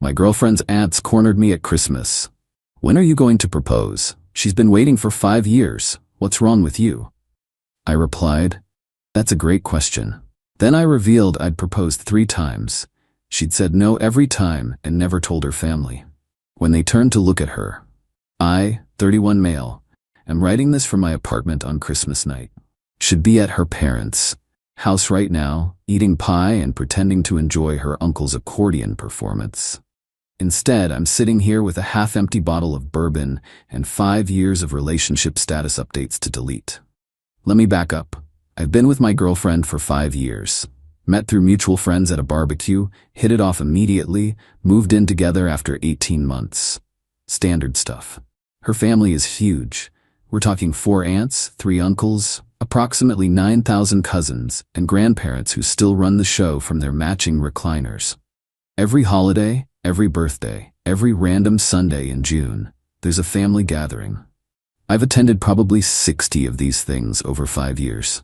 My girlfriend's aunts cornered me at Christmas. When are you going to propose? She's been waiting for 5 years. What's wrong with you? I replied, that's a great question. Then I revealed I'd proposed 3 times. She'd said no every time and never told her family. When they turned to look at her, I, 31 male, am writing this from my apartment on Christmas night. Should be at her parents' house right now, eating pie and pretending to enjoy her uncle's accordion performance. Instead, I'm sitting here with a half-empty bottle of bourbon and 5 years of relationship status updates to delete. Let me back up. I've been with my girlfriend for 5 years. Met through mutual friends at a barbecue, hit it off immediately, moved in together after 18 months. Standard stuff. Her family is huge. We're talking 4 aunts, 3 uncles, approximately 9,000 cousins, and grandparents who still run the show from their matching recliners. Every holiday, every birthday, every random Sunday in June, there's a family gathering. I've attended probably 60 of these things over 5 years.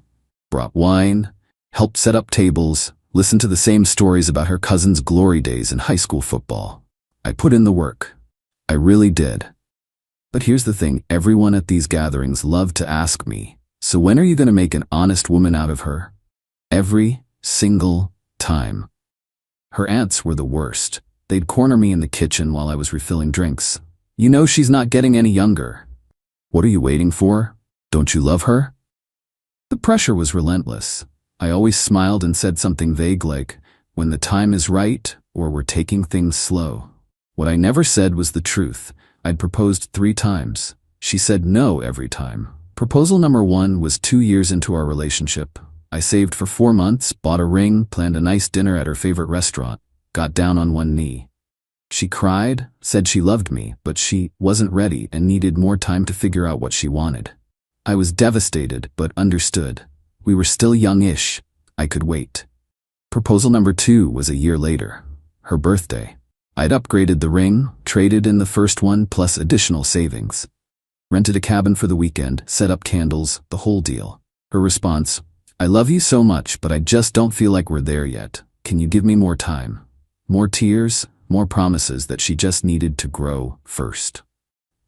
Brought wine, helped set up tables, listened to the same stories about her cousin's glory days in high school football. I put in the work. I really did. But here's the thing, everyone at these gatherings loved to ask me, so when are you going to make an honest woman out of her? Every single time. Her aunts were the worst. They'd corner me in the kitchen while I was refilling drinks. You know she's not getting any younger. What are you waiting for? Don't you love her? The pressure was relentless. I always smiled and said something vague like, when the time is right, or we're taking things slow. What I never said was the truth. I'd proposed 3 times. She said no every time. Proposal number 1 was 2 years into our relationship. I saved for 4 months, bought a ring, planned a nice dinner at her favorite restaurant, got down on one knee. She cried, said she loved me, but she wasn't ready and needed more time to figure out what she wanted. I was devastated, but understood. We were still young-ish. I could wait. Proposal number 2 was a year later. Her birthday. I'd upgraded the ring, traded in the first one plus additional savings. Rented a cabin for the weekend, set up candles, the whole deal. Her response, I love you so much, but I just don't feel like we're there yet. Can you give me more time? More tears, more promises that she just needed to grow first.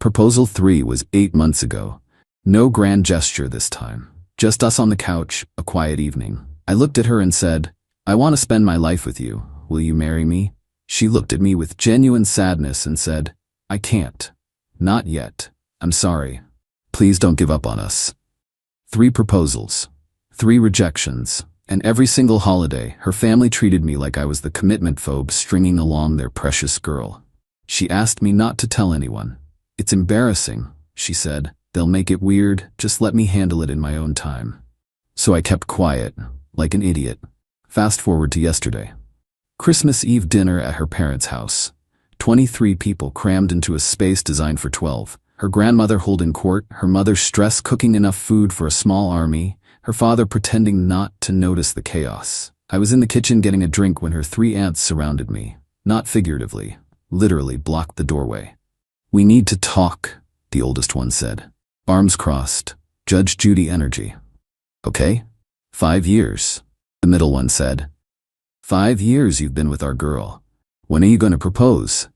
Proposal 3 was 8 months ago. No grand gesture this time. Just us on the couch, a quiet evening. I looked at her and said, I want to spend my life with you. Will you marry me? She looked at me with genuine sadness and said, I can't. Not yet. I'm sorry. Please don't give up on us. 3 proposals. 3 rejections. And every single holiday, her family treated me like I was the commitment phobe stringing along their precious girl. She asked me not to tell anyone. It's embarrassing, she said. They'll make it weird, just let me handle it in my own time. So I kept quiet, like an idiot. Fast forward to yesterday. Christmas Eve dinner at her parents' house. 23 people crammed into a space designed for 12. Her grandmother holding court, her mother stress cooking enough food for a small army, her father pretending not to notice the chaos. I was in the kitchen getting a drink when her 3 aunts surrounded me. Not figuratively, literally blocked the doorway. We need to talk, the oldest one said. Arms crossed, Judge Judy energy. Okay? 5 years, the middle one said. 5 years you've been with our girl. When are you going to propose?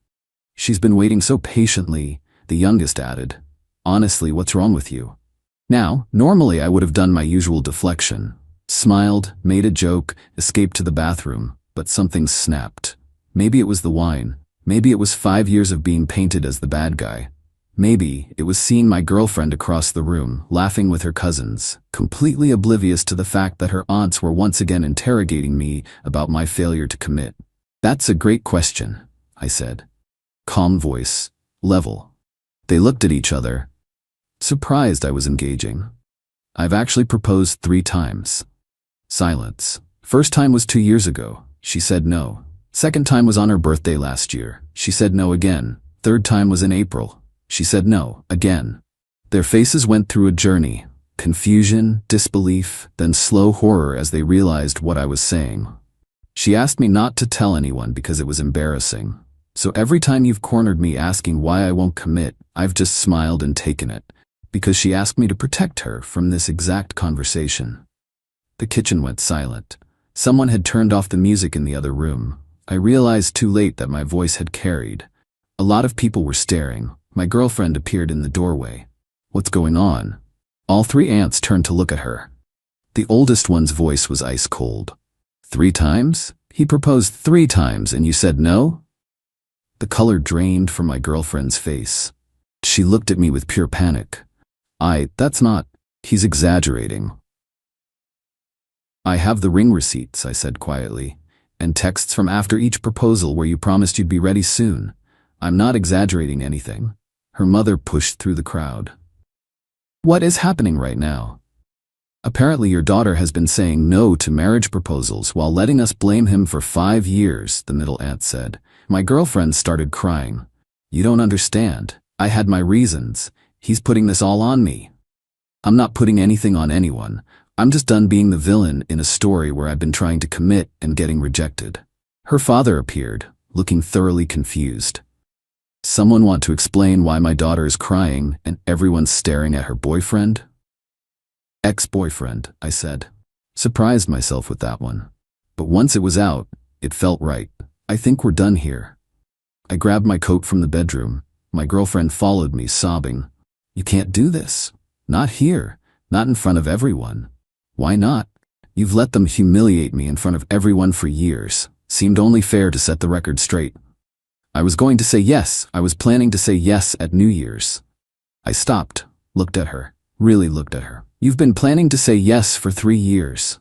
She's been waiting so patiently, the youngest added. Honestly, what's wrong with you? Now, normally I would have done my usual deflection. Smiled, made a joke, escaped to the bathroom, but something snapped. Maybe it was the wine. Maybe it was 5 years of being painted as the bad guy. Maybe it was seeing my girlfriend across the room, laughing with her cousins, completely oblivious to the fact that her aunts were once again interrogating me about my failure to commit. That's a great question, I said. Calm voice, level. They looked at each other, surprised I was engaging. I've actually proposed 3 times. Silence. First time was 2 years ago. She said no. Second time was on her birthday last year. She said no again. Third time was in April. She said no, again. Their faces went through a journey. Confusion, disbelief, then slow horror as they realized what I was saying. She asked me not to tell anyone because it was embarrassing. So every time you've cornered me asking why I won't commit, I've just smiled and taken it. Because she asked me to protect her from this exact conversation. The kitchen went silent. Someone had turned off the music in the other room. I realized too late that my voice had carried. A lot of people were staring. My girlfriend appeared in the doorway. What's going on? All three aunts turned to look at her. The oldest one's voice was ice cold. 3 times? He proposed 3 times and you said no? The color drained from my girlfriend's face. She looked at me with pure panic. That's not. He's exaggerating. I have the ring receipts, I said quietly, and texts from after each proposal where you promised you'd be ready soon. I'm not exaggerating anything. Her mother pushed through the crowd. What is happening right now? Apparently your daughter has been saying no to marriage proposals while letting us blame him for 5 years, the middle aunt said. My girlfriend started crying. You don't understand. I had my reasons. He's putting this all on me. I'm not putting anything on anyone. I'm just done being the villain in a story where I've been trying to commit and getting rejected. Her father appeared, looking thoroughly confused. Someone want to explain why my daughter is crying and everyone's staring at her boyfriend? Ex-boyfriend, I said. Surprised myself with that one. But once it was out, it felt right. I think we're done here. I grabbed my coat from the bedroom. My girlfriend followed me, sobbing. You can't do this. Not here. Not in front of everyone. Why not? You've let them humiliate me in front of everyone for years. Seemed only fair to set the record straight. I was going to say yes. I was planning to say yes at New Year's. I stopped, looked at her, really looked at her. You've been planning to say yes for 3 years.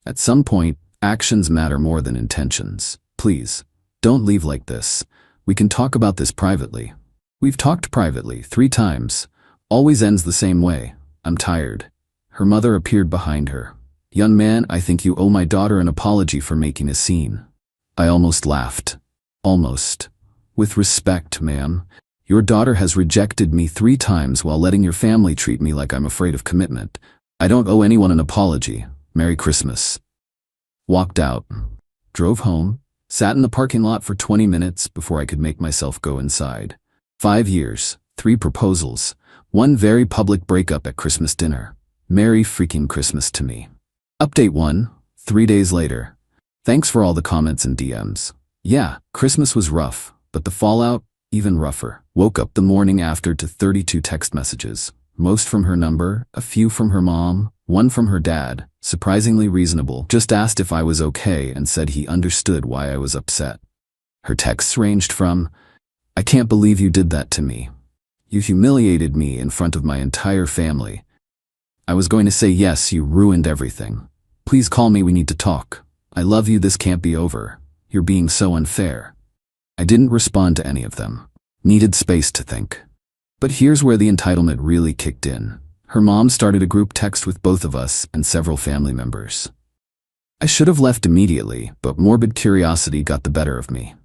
At some point, actions matter more than intentions. Please, don't leave like this. We can talk about this privately. We've talked privately 3 times. Always ends the same way. I'm tired. Her mother appeared behind her. Young man, I think you owe my daughter an apology for making a scene. I almost laughed. Almost. With respect, ma'am. Your daughter has rejected me 3 times while letting your family treat me like I'm afraid of commitment. I don't owe anyone an apology. Merry Christmas. Walked out. Drove home. Sat in the parking lot for 20 minutes before I could make myself go inside. 5 years, 3 proposals, 1 very public breakup at Christmas dinner. Merry freaking Christmas to me. Update 1, 3 days later. Thanks for all the comments and DMs. Yeah, Christmas was rough, but the fallout, even rougher. Woke up the morning after to 32 text messages. Most from her number, a few from her mom, 1 from her dad, surprisingly reasonable. Just asked if I was okay and said he understood why I was upset. Her texts ranged from, I can't believe you did that to me. You humiliated me in front of my entire family. I was going to say yes, you ruined everything. Please call me, we need to talk. I love you, this can't be over. You're being so unfair. I didn't respond to any of them. Needed space to think. But here's where the entitlement really kicked in. Her mom started a group text with both of us and several family members. I should have left immediately, but morbid curiosity got the better of me.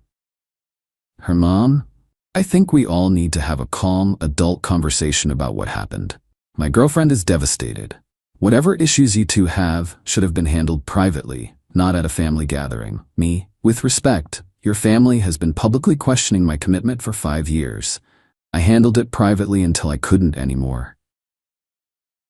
Her mom? I think we all need to have a calm, adult conversation about what happened. My girlfriend is devastated. Whatever issues you two have should have been handled privately, not at a family gathering. Me, with respect, your family has been publicly questioning my commitment for 5 years. I handled it privately until I couldn't anymore.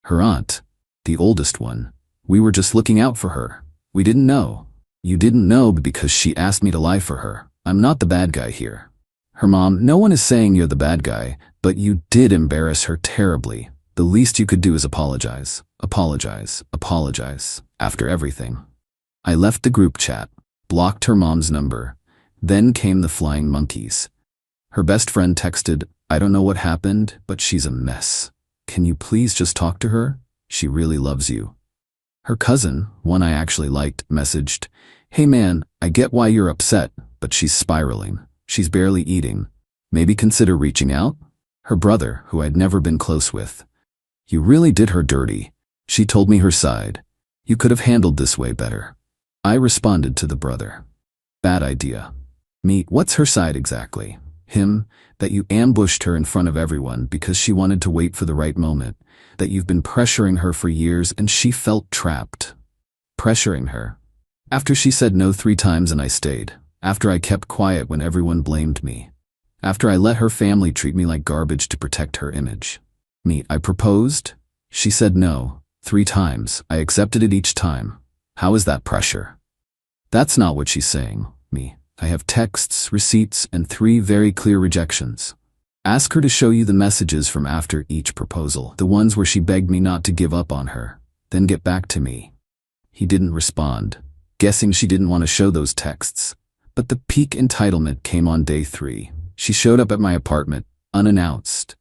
Her aunt, the oldest one, we were just looking out for her. We didn't know. You didn't know because she asked me to lie for her. I'm not the bad guy here. Her mom, no one is saying you're the bad guy, but you did embarrass her terribly. The least you could do is apologize. Apologize. Apologize. After everything. I left the group chat, blocked her mom's number. Then came the flying monkeys. Her best friend texted, I don't know what happened, but she's a mess. Can you please just talk to her? She really loves you. Her cousin, one I actually liked, messaged, hey man, I get why you're upset, but she's spiraling. She's barely eating. Maybe consider reaching out? Her brother, who I'd never been close with. You really did her dirty. She told me her side. You could have handled this way better. I responded to the brother. Bad idea. Me, what's her side exactly? Him, that you ambushed her in front of everyone because she wanted to wait for the right moment, that you've been pressuring her for years and she felt trapped. Pressuring her. After she said no 3 times and I stayed. After I kept quiet when everyone blamed me. After I let her family treat me like garbage to protect her image. Me, I proposed. She said no, 3 times. I accepted it each time. How is that pressure? That's not what she's saying. Me, I have texts, receipts, and 3 very clear rejections. Ask her to show you the messages from after each proposal, the ones where she begged me not to give up on her, then get back to me. He didn't respond, guessing she didn't want to show those texts. But the peak entitlement came on day 3. She showed up at my apartment, unannounced.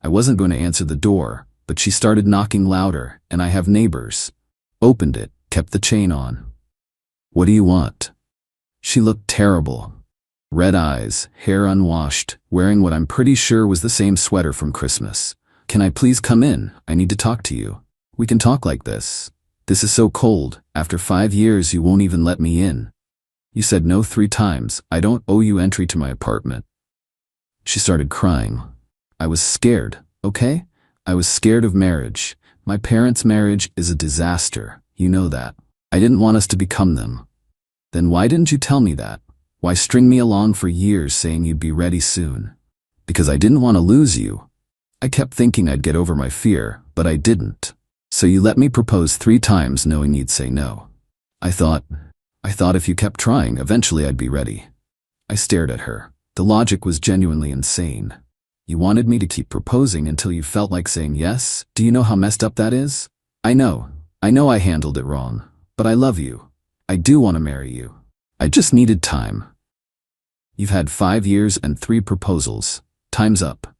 I wasn't going to answer the door, but she started knocking louder, and I have neighbors. Opened it, kept the chain on. "What do you want?" She looked terrible. Red eyes, hair unwashed, wearing what I'm pretty sure was the same sweater from Christmas. "Can I please come in? I need to talk to you. We can talk like this. This is so cold. After 5 years you won't even let me in. You said no 3 times. I don't owe you entry to my apartment." She started crying. I was scared, okay? I was scared of marriage. My parents' marriage is a disaster. You know that. I didn't want us to become them. Then why didn't you tell me that? Why string me along for years saying you'd be ready soon? Because I didn't want to lose you. I kept thinking I'd get over my fear, but I didn't. So you let me propose 3 times knowing you'd say no. I thought if you kept trying, eventually I'd be ready. I stared at her. The logic was genuinely insane. You wanted me to keep proposing until you felt like saying yes? Do you know how messed up that is? I know I handled it wrong, but I love you. I do want to marry you. I just needed time. You've had 5 years and 3 proposals. Time's up.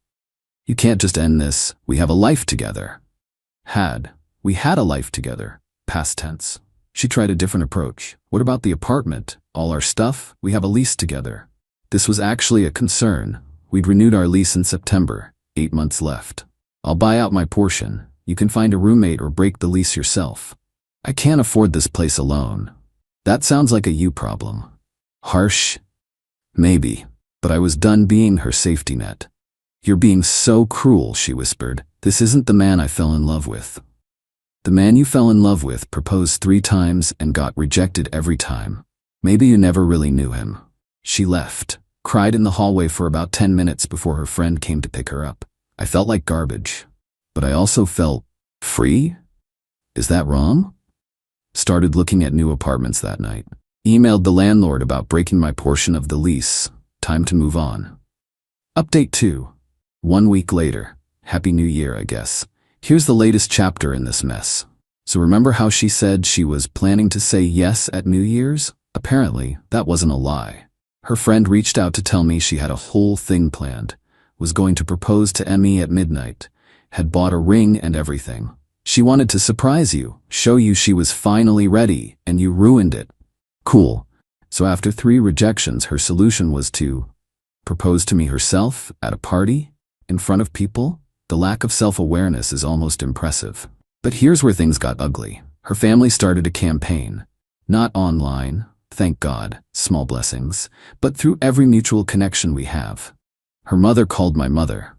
You can't just end this. We have a life together. We had a life together. Past tense. She tried a different approach. What about the apartment? All our stuff? We have a lease together. This was actually a concern. We'd renewed our lease in September. 8 months left. I'll buy out my portion. You can find a roommate or break the lease yourself. I can't afford this place alone. That sounds like a you problem. Harsh? Maybe. But I was done being her safety net. You're being so cruel, she whispered. This isn't the man I fell in love with. The man you fell in love with proposed 3 times and got rejected every time. Maybe you never really knew him. She left, cried in the hallway for about 10 minutes before her friend came to pick her up. I felt like garbage. But I also felt free? Is that wrong? Started looking at new apartments that night. Emailed the landlord about breaking my portion of the lease. Time to move on. Update 2. 1 week later. Happy New Year, I guess. Here's the latest chapter in this mess. So remember how she said she was planning to say yes at New Year's? Apparently, that wasn't a lie. Her friend reached out to tell me she had a whole thing planned, was going to propose to Emmy at midnight, had bought a ring and everything. She wanted to surprise you, show you she was finally ready, and you ruined it. Cool. So after 3 rejections, her solution was to propose to me herself at a party, in front of people? The lack of self-awareness is almost impressive. But here's where things got ugly. Her family started a campaign. Not online, thank God, small blessings, but through every mutual connection we have. Her mother called my mother.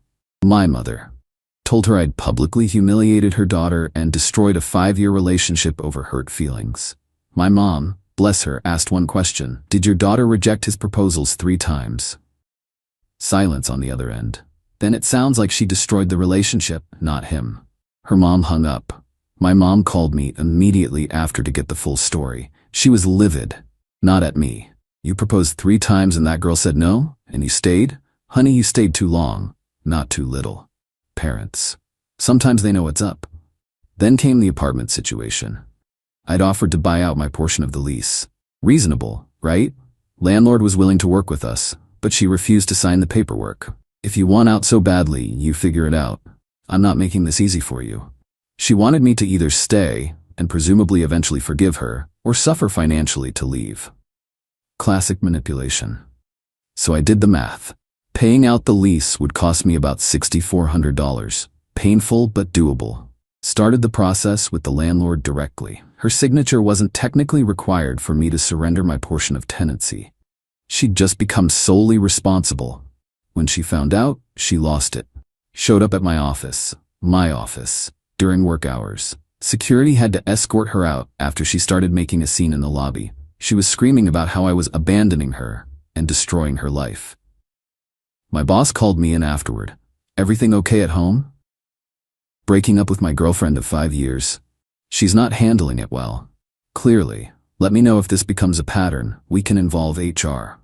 Told her I'd publicly humiliated her daughter and destroyed a 5-year relationship over hurt feelings. My mom, bless her, asked one question. Did your daughter reject his proposals 3 times? Silence on the other end. Then it sounds like she destroyed the relationship, not him. Her mom hung up. My mom called me immediately after to get the full story. She was livid. Not at me. You proposed 3 times and that girl said no? And you stayed? Honey, you stayed too long, not too little. Parents. Sometimes they know what's up. Then came the apartment situation. I'd offered to buy out my portion of the lease. Reasonable, right? Landlord was willing to work with us, but she refused to sign the paperwork. If you want out so badly, you figure it out. I'm not making this easy for you. She wanted me to either stay, and presumably eventually forgive her, or suffer financially to leave. Classic manipulation. So I did the math. Paying out the lease would cost me about $6,400. Painful but doable. Started the process with the landlord directly. Her signature wasn't technically required for me to surrender my portion of tenancy. She'd just become solely responsible. When she found out, she lost it. Showed up at my office, during work hours. Security had to escort her out after she started making a scene in the lobby. She was screaming about how I was abandoning her and destroying her life. My boss called me in afterward. Everything okay at home? Breaking up with my girlfriend of 5 years. She's not handling it well. Clearly. Let me know if this becomes a pattern. We can involve HR.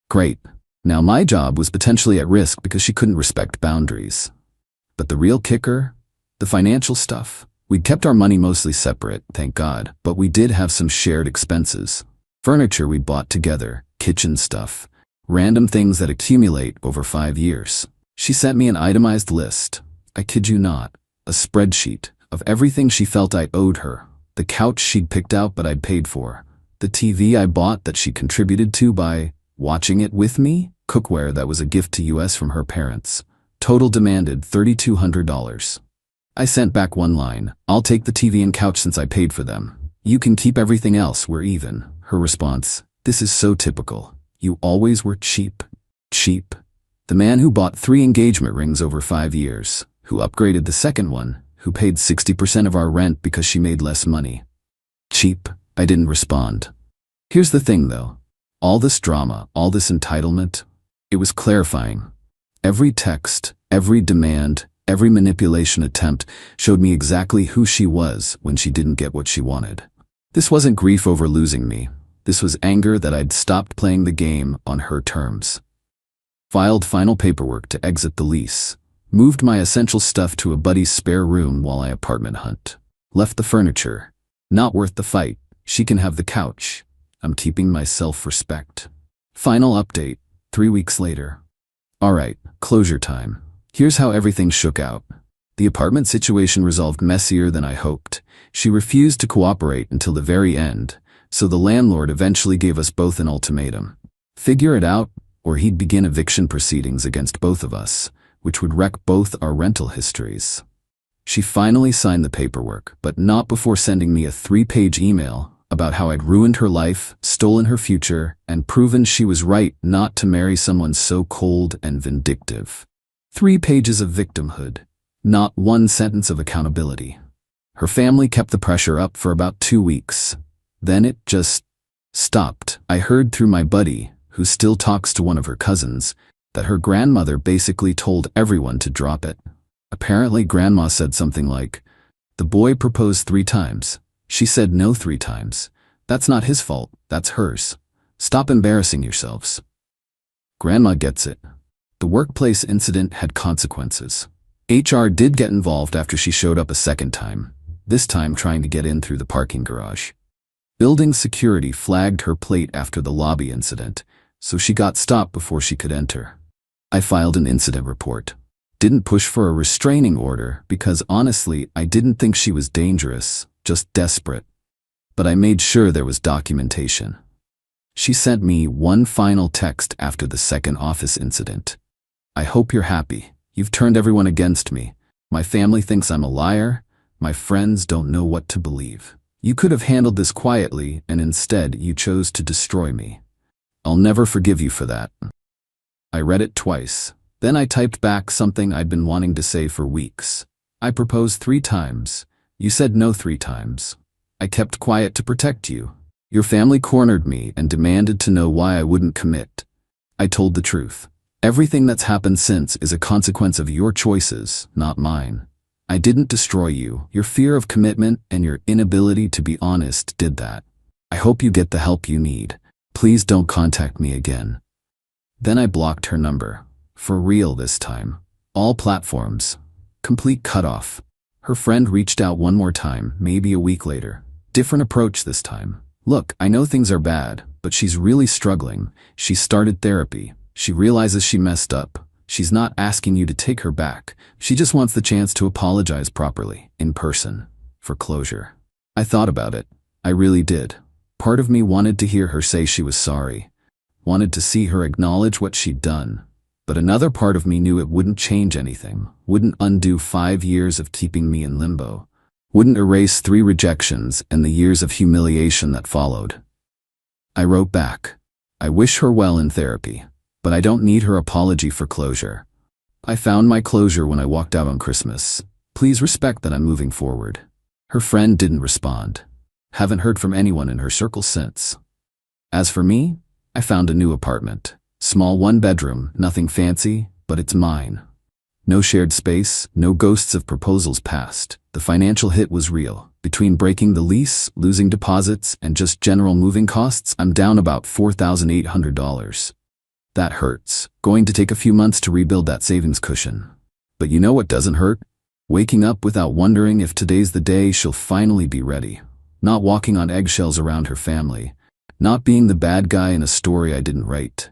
Great. Now my job was potentially at risk because she couldn't respect boundaries. But the real kicker? The financial stuff. We'd kept our money mostly separate, thank God, but we did have some shared expenses. Furniture we bought together, kitchen stuff, random things that accumulate over 5 years. She sent me an itemized list, I kid you not, a spreadsheet, of everything she felt I owed her. The couch she'd picked out but I'd paid for. The TV I bought that she contributed to by watching it with me. Cookware that was a gift to US from her parents. Total demanded $3,200. I sent back one line, I'll take the TV and couch since I paid for them. You can keep everything else, we're even. Her response, this is so typical. You always were cheap. Cheap. The man who bought 3 engagement rings over 5 years, who upgraded the second one, who paid 60% of our rent because she made less money. Cheap. I didn't respond. Here's the thing though. All this drama, all this entitlement, it was clarifying. Every text, every demand, every manipulation attempt showed me exactly who she was when she didn't get what she wanted. This wasn't grief over losing me. This was anger that I'd stopped playing the game on her terms. Filed final paperwork to exit the lease. Moved my essential stuff to a buddy's spare room while I apartment hunt. Left the furniture. Not worth the fight. She can have the couch. I'm keeping my self-respect. Final update, 3 weeks later. Alright, closure time. Here's how everything shook out. The apartment situation resolved messier than I hoped. She refused to cooperate until the very end, so the landlord eventually gave us both an ultimatum. Figure it out, or he'd begin eviction proceedings against both of us, which would wreck both our rental histories. She finally signed the paperwork, but not before sending me a 3-page email about how I'd ruined her life, stolen her future, and proven she was right not to marry someone so cold and vindictive. 3 pages of victimhood, not 1 sentence of accountability. Her family kept the pressure up for about 2 weeks. Then it just stopped. I heard through my buddy, who still talks to one of her cousins, that her grandmother basically told everyone to drop it. Apparently grandma said something like, the boy proposed 3 times. She said no 3 times. That's not his fault, that's hers. Stop embarrassing yourselves. Grandma gets it. The workplace incident had consequences. HR did get involved after she showed up a second time, this time trying to get in through the parking garage. Building security flagged her plate after the lobby incident, so she got stopped before she could enter. I filed an incident report. Didn't push for a restraining order because honestly, I didn't think she was dangerous, just desperate. But I made sure there was documentation. She sent me one final text after the second office incident. I hope you're happy. You've turned everyone against me. My family thinks I'm a liar. My friends don't know what to believe. You could have handled this quietly, and instead you chose to destroy me. I'll never forgive you for that. I read it twice. Then I typed back something I'd been wanting to say for weeks. I proposed 3 times. You said no 3 times. I kept quiet to protect you. Your family cornered me and demanded to know why I wouldn't commit. I told the truth. Everything that's happened since is a consequence of your choices, not mine. I didn't destroy you. Your fear of commitment and your inability to be honest did that. I hope you get the help you need. Please don't contact me again. Then I blocked her number. For real this time. All platforms. Complete cutoff. Her friend reached out one more time, maybe a week later. Different approach this time. Look, I know things are bad, but she's really struggling. She started therapy. She realizes she messed up. She's not asking you to take her back. She just wants the chance to apologize properly, in person, for closure. I thought about it. I really did. Part of me wanted to hear her say she was sorry. Wanted to see her acknowledge what she'd done. But another part of me knew it wouldn't change anything. Wouldn't undo 5 years of keeping me in limbo. Wouldn't erase 3 rejections and the years of humiliation that followed. I wrote back. I wish her well in therapy, but I don't need her apology for closure. I found my closure when I walked out on Christmas. Please respect that I'm moving forward. Her friend didn't respond. Haven't heard from anyone in her circle since. As for me, I found a new apartment. Small 1-bedroom, nothing fancy, but it's mine. No shared space, no ghosts of proposals past. The financial hit was real. Between breaking the lease, losing deposits, and just general moving costs, I'm down about $4,800. That hurts. Going to take a few months to rebuild that savings cushion. But you know what doesn't hurt? Waking up without wondering if today's the day she'll finally be ready. Not walking on eggshells around her family. Not being the bad guy in a story I didn't write.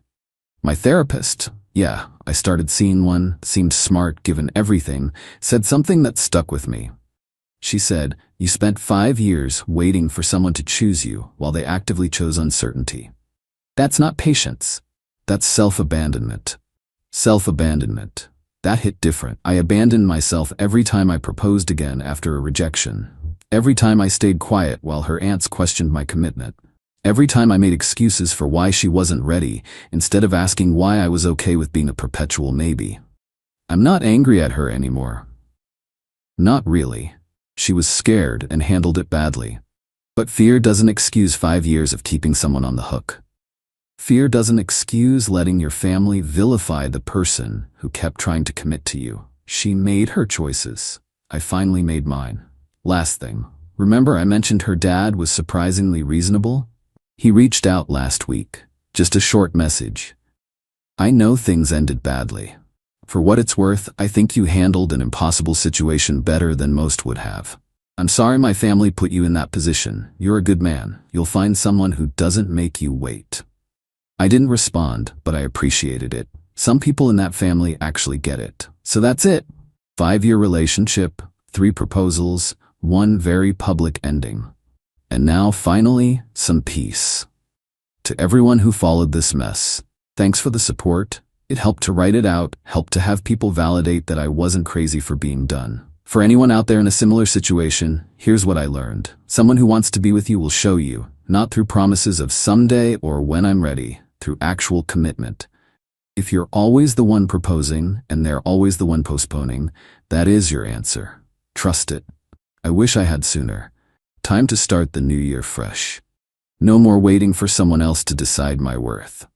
My therapist, yeah, I started seeing one, seemed smart given everything, said something that stuck with me. She said, "You spent 5 years waiting for someone to choose you while they actively chose uncertainty. That's not patience. That's self-abandonment." Self-abandonment. That hit different. I abandoned myself every time I proposed again after a rejection. Every time I stayed quiet while her aunts questioned my commitment. Every time I made excuses for why she wasn't ready, instead of asking why I was okay with being a perpetual maybe. I'm not angry at her anymore. Not really. She was scared and handled it badly. But fear doesn't excuse 5 years of keeping someone on the hook. Fear doesn't excuse letting your family vilify the person who kept trying to commit to you. She made her choices. I finally made mine. Last thing. Remember I mentioned her dad was surprisingly reasonable? He reached out last week. Just a short message. "I know things ended badly. For what it's worth, I think you handled an impossible situation better than most would have. I'm sorry my family put you in that position. You're a good man. You'll find someone who doesn't make you wait." I didn't respond, but I appreciated it. Some people in that family actually get it. So that's it. 5-year relationship, 3 proposals, 1 very public ending. And now, finally, some peace. To everyone who followed this mess, thanks for the support. It helped to write it out, helped to have people validate that I wasn't crazy for being done. For anyone out there in a similar situation, here's what I learned. Someone who wants to be with you will show you, not through promises of someday or when I'm ready, through actual commitment. If you're always the one proposing and they're always the one postponing, that is your answer. Trust it. I wish I had sooner. Time to start the new year fresh. No more waiting for someone else to decide my worth.